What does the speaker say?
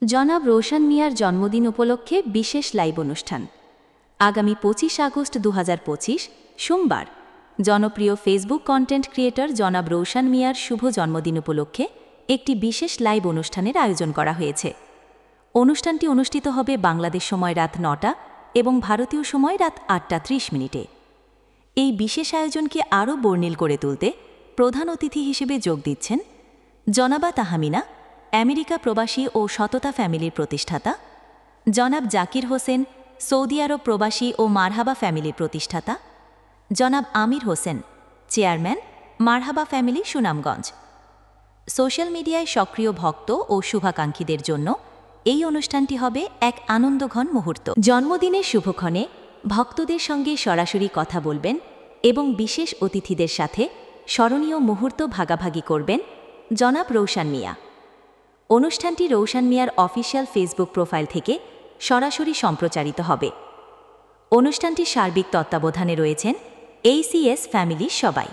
জনাব রোশন মিয়ার জন্মদিন উপলক্ষে বিশেষ লাইভ অনুষ্ঠান আগামী 25 আগস্ট 2025 সোমবার জনপ্রিয় ফেসবুক কন্টেন্ট ক্রিয়েটর জনাব রোশন মিয়ার শুভ জন্মদিন উপলক্ষে একটি বিশেষ লাইভ অনুষ্ঠানের আয়োজন করা হয়েছে। অনুষ্ঠানটি অনুষ্ঠিত হবে বাংলাদেশ সময় রাত 9টা এবং ভারতীয় সময় রাত 8:30। এই বিশেষ আয়োজনকে আরও বর্ণিল করে তুলতে প্রধান অতিথি হিসেবে যোগ দিচ্ছেন জনাবা তাহমিনা, আমেরিকা প্রবাসী ও সততা ফ্যামিলির প্রতিষ্ঠাতা, জনাব জাকির হোসেন, সৌদি আরব প্রবাসী ও মারহাবা ফ্যামিলির প্রতিষ্ঠাতা, জনাব আমির হোসেন, চেয়ারম্যান, মারহাবা ফ্যামিলি, সুনামগঞ্জ। সোশ্যাল মিডিয়ায় সক্রিয় ভক্ত ও শুভাকাঙ্ক্ষীদের জন্য এই অনুষ্ঠানটি হবে এক আনন্দঘন মুহূর্ত। জন্মদিনের শুভক্ষণে ভক্তদের সঙ্গে সরাসরি কথা বলবেন এবং বিশেষ অতিথিদের সাথে স্মরণীয় মুহূর্ত ভাগাভাগি করবেন জনাব রোশন মিয়া। অনুষ্ঠানটি রোশন মিয়ার অফিসিয়াল ফেসবুক প্রোফাইল থেকে সরাসরি সম্প্রচারিত হবে। অনুষ্ঠানটির সার্বিক তত্ত্বাবধানে রয়েছেন ACS ফ্যামিলির সবাই।